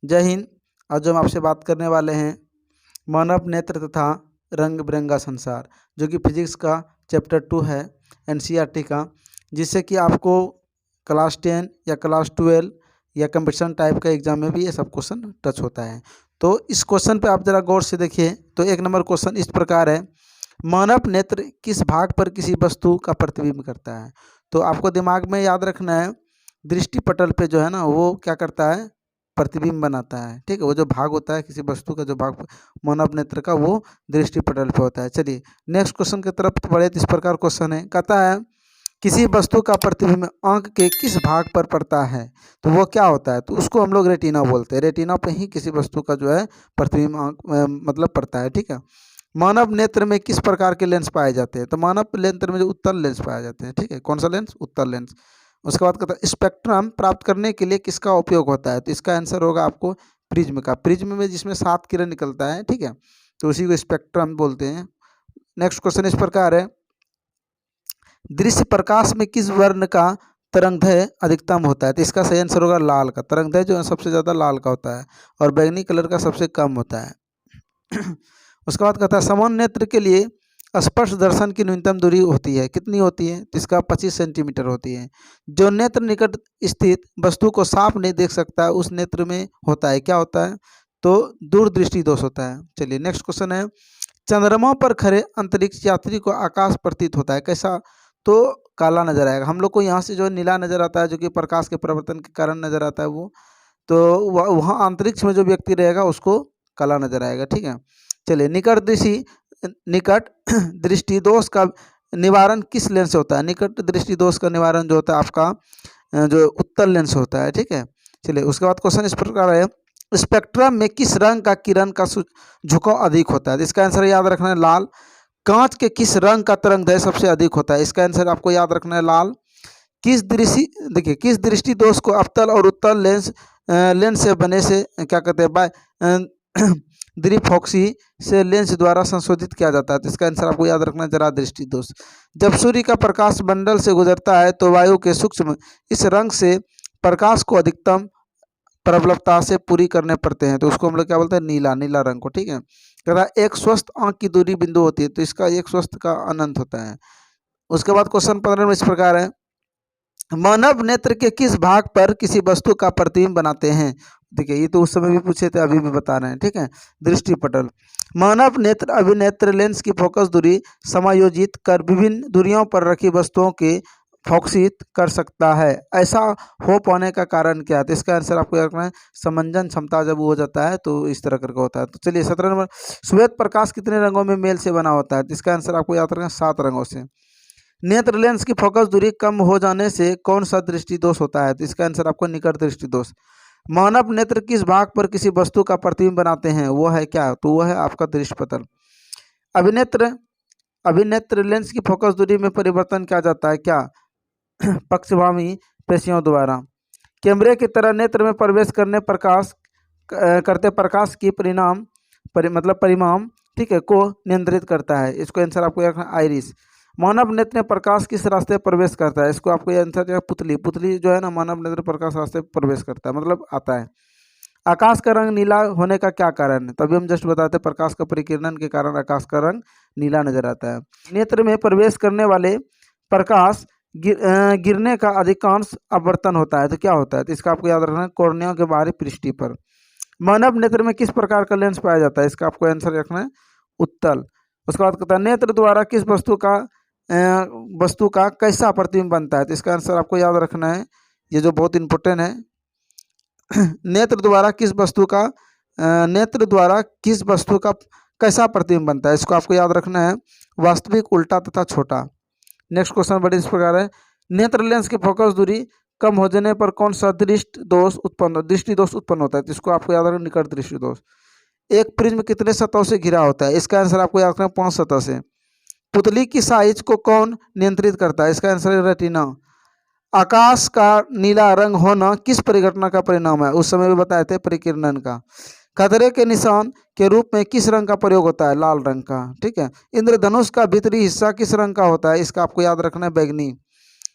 जय हिंद। आज जो हम आपसे बात करने वाले हैं मानव नेत्र तथा रंग बिरंगा संसार, जो कि फिजिक्स का चैप्टर 2 है एनसीईआरटी का, जिससे कि आपको क्लास 10 या क्लास 12 या कंपटीशन टाइप का एग्जाम में भी ये सब क्वेश्चन टच होता है। तो इस क्वेश्चन पे आप ज़रा गौर से देखिए। तो 1 नंबर क्वेश्चन इस प्रकार है, मानव नेत्र किस भाग पर किसी वस्तु का प्रतिबिंब करता है। तो आपको दिमाग में याद रखना है, दृष्टि पटल पे जो है ना वो क्या करता है, प्रतिबिंब बनाता है। ठीक है, वो जो भाग होता है किसी वस्तु का, जो भाग मानव नेत्र का, वो दृष्टि पटल पे होता है। चलिए नेक्स्ट क्वेश्चन की तरफ बढ़े। तो इस प्रकार क्वेश्चन है, कहता है किसी वस्तु का प्रतिबिंब आंख के किस भाग पर पड़ता है, तो वो क्या होता है। तो उसको हम लोग रेटिना बोलते हैं। रेटिना पे ही किसी वस्तु का जो है प्रतिबिंब आंख मतलब पड़ता है। ठीक है, मानव नेत्र में किस प्रकार के लेंस पाए जाते हैं। तो मानव नेत्र में जो उत्तल लेंस पाए जाते हैं। ठीक है, कौन सा लेंस, उत्तल लेंस। उसके बाद कहता है स्पेक्ट्रम प्राप्त करने के लिए किसका उपयोग होता है। तो इसका आंसर होगा आपको प्रिज्म का। प्रिज्म में जिसमें 7 किरण निकलता है, ठीक है, तो उसी को स्पेक्ट्रम बोलते हैं। नेक्स्ट क्वेश्चन इस प्रकार है, दृश्य प्रकाश में किस वर्ण का तरंगदैर्घ्य अधिकतम होता है। तो इसका सही आंसर होगा लाल का। तरंगदैर्घ्य जो है सबसे ज़्यादा लाल का होता है और बैंगनी कलर का सबसे कम होता है। उसके बाद कहता है समान नेत्र के लिए स्पर्श दर्शन की न्यूनतम दूरी होती है, कितनी होती है। तो इसका 25 सेंटीमीटर होती है। जो नेत्र निकट स्थित वस्तु को साफ नहीं देख सकता है उस नेत्र में होता है, क्या होता है, तो दूरदृष्टि दोष होता है। चलिए नेक्स्ट क्वेश्चन है, चंद्रमा पर खड़े अंतरिक्ष यात्री को आकाश प्रतीत होता है कैसा। तो काला नजर आएगा। हम लोग को यहाँ से जो नीला नजर आता है, जो कि प्रकाश के परिवर्तन के कारण नजर आता है वो, तो वहाँ अंतरिक्ष में जो व्यक्ति रहेगा उसको काला नजर आएगा। ठीक है, चलिए निकट दृष्टि दोष का निवारण किस लेंस से होता है। निकट दृष्टि दोष का निवारण जो होता है आपका जो उत्तल लेंस होता है। ठीक है, चलिए उसके बाद क्वेश्चन इस प्रकार है, स्पेक्ट्रम में किस रंग का किरण का झुकाव अधिक होता है। तो इसका आंसर याद रखना है लाल। कांच के किस रंग का तरंगदैर्घ्य सबसे अधिक होता है। इसका आंसर आपको याद रखना है लाल। किस दृष्टि देखिए किस दृष्टि दोष को अवतल और उत्तल लेंस से बने से क्या कहते हैं, बाय द्विफोक्सी से लेंस द्वारा संशोधित किया जाता है। तो इसका आंसर आपको याद रखना है जरा दृष्टि दोष। जब सूर्य का प्रकाश मंडल से गुजरता है तो वायु के सूक्ष्म इस रंग से प्रकाश को अधिकतम प्रबलता से पूरी करने पड़ते हैं, तो उसको हम लोग क्या बोलते हैं, नीला, नीला रंग को। ठीक है, कहता है एक स्वस्थ आंख की दूरी बिंदु होती है। तो इसका एक स्वस्थ का अनंत होता है। उसके बाद क्वेश्चन 15 में इस प्रकार है, मानव नेत्र के किस भाग पर किसी वस्तु का प्रतिबिंब बनाते हैं। देखिए ये तो उस समय भी पूछे थे, अभी भी बता रहे हैं। ठीक है, दृष्टि पटल। मानव नेत्र अभिनेत्र लेंस की फोकस दूरी समायोजित कर विभिन्न दूरियों पर रखी वस्तुओं के फोकसित कर सकता है। ऐसा हो पाने का कारण क्या है। तो इसका आंसर आपको याद रखना है समंजन क्षमता। जब वो हो जाता है तो इस तरह करके होता है। तो चलिए 17 नंबर, श्वेत प्रकाश कितने रंगों में मेल से बना होता है। तो इसका आंसर आपको याद रखना है 7 रंगों से। नेत्र लेंस की फोकस दूरी कम हो जाने से कौन सा दृष्टि दोष होता है। तो इसका आंसर आपको निकट दृष्टि दोष। मानव नेत्र किस भाग पर किसी वस्तु का प्रतिबिंब बनाते हैं, वो है क्या, तो वो है आपका दृष्टि पटल। अभिनेत्र लेंस की फोकस दूरी में परिवर्तन किया जाता है क्या, पक्षगामी पेशियों द्वारा। कैमरे की तरह नेत्र में प्रवेश करते प्रकाश की परिमाण, ठीक है, को नियंत्रित करता है। इसको आंसर आपको याद रखना आइरिस। मानव नेत्र में प्रकाश किस रास्ते प्रवेश करता है। इसको आपको आंसर पुतली जो है ना, मानव नेत्र प्रकाश रास्ते प्रवेश करता है, मतलब आता है। आकाश का रंग नीला होने का क्या कारण है। तभी हम जस्ट बताते हैं प्रकाश का परिकिरण के कारण आकाश का रंग नीला नजर आता है। नेत्र में प्रवेश करने वाले प्रकाश गिरने का अधिकांश अपवर्तन होता है। तो क्या होता है, तो इसका आपको याद रखना है कॉर्निया के बाहरी पृष्ठ पर। मानव नेत्र में किस प्रकार का लेंस पाया जाता है। इसका आपको आंसर रखना है उत्तल। उसके बाद कहता है नेत्र द्वारा किस वस्तु का कैसा प्रतिबिंब बनता है। तो इसका आंसर आपको याद रखना है, ये जो बहुत इंपॉर्टेंट है, नेत्र द्वारा किस वस्तु का कैसा प्रतिबिंब बनता है। इसको आपको याद रखना है वास्तविक, उल्टा तथा छोटा। नेक्स्ट क्वेश्चन बड़े इस प्रकार है, नेत्र लेंस की फोकस दूरी कम हो जाने पर कौन सा दृष्टि दोष उत्पन्न होता है। तो इसको आपको याद रखना निकट दृष्टि दोष। एक प्रिज्म कितने सतहों से घिरा होता है। इसका आंसर आपको याद रखना 5 सतह से। पुतली की साइज को कौन नियंत्रित करता है। इसका आंसर है रेटिना। आकाश का नीला रंग होना किस परिघटना का परिणाम है। उस समय भी बताए थे परिकिरण का। खतरे के निशान के रूप में किस रंग का प्रयोग होता है, लाल रंग का। ठीक है, इंद्रधनुष का भीतरी हिस्सा किस रंग का होता है। इसका आपको याद रखना है बैंगनी।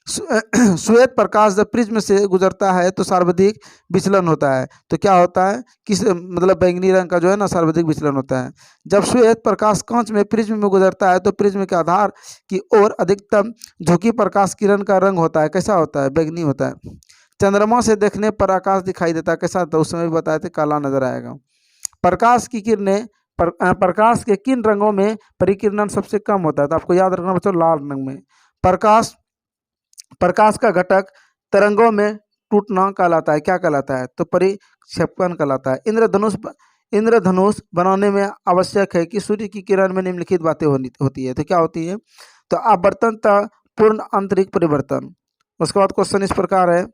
श्वेत प्रकाश जब प्रिज्म से गुजरता है तो सर्वाधिक विचलन होता है। तो क्या होता है, किस मतलब बैंगनी रंग का जो है ना सर्वाधिक विचलन होता है। जब श्वेत प्रकाश कांच में प्रिज्म में गुजरता है तो प्रिज्म के आधार की ओर अधिकतम झुकी प्रकाश किरण का रंग होता है, कैसा होता है, बैंगनी होता है। चंद्रमा से देखने पर आकाश दिखाई देता है, कैसा था, उस समय भी बताए थे, काला नजर आएगा। प्रकाश की किरणें प्रकाश के किन रंगों में परिकिरणन सबसे कम होता है, तो आपको याद रखना बच्चों, लाल रंग में। प्रकाश प्रकाश का घटक तरंगों में टूटना कहलाता है, क्या कहलाता है, तो परिक्षेपण कहलाता है। इंद्रधनुष बनाने में आवश्यक है कि सूर्य की किरण में निम्नलिखित बातें होती है, तो क्या होती है, तो आवर्तनता, पूर्ण आंतरिक परिवर्तन। उसके बाद क्वेश्चन इस प्रकार है,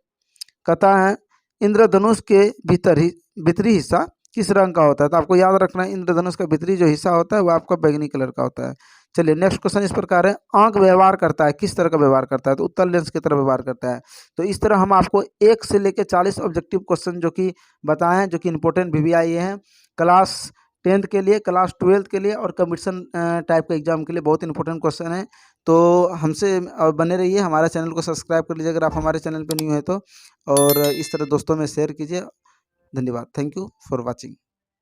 कहता है इंद्रधनुष के भीतरी हिस्सा किस रंग का होता है, तो आपको याद रखना है इंद्रधनुष का भीतरी जो हिस्सा होता है वह आपका बैंगनी कलर का होता है। चलिए नेक्स्ट क्वेश्चन इस प्रकार है, आंख व्यवहार करता है, किस तरह का व्यवहार करता है, तो उत्तल लेंस की तरह व्यवहार करता है। तो इस तरह हम आपको 1 से लेकर 40 ऑब्जेक्टिव क्वेश्चन जो कि बताए हैं, जो कि इंपॉर्टेंट VVIA हैं, क्लास 10th के लिए, क्लास 12th के लिए और कंपटीशन टाइप के एग्जाम के लिए बहुत इंपॉर्टेंट क्वेश्चन है। तो हमसे बने रहिए, हमारे चैनल को सब्सक्राइब कर लीजिए अगर आप हमारे चैनल पर न्यू है तो, और इस तरह दोस्तों में शेयर कीजिए। धन्यवाद, थैंक यू फॉर वॉचिंग।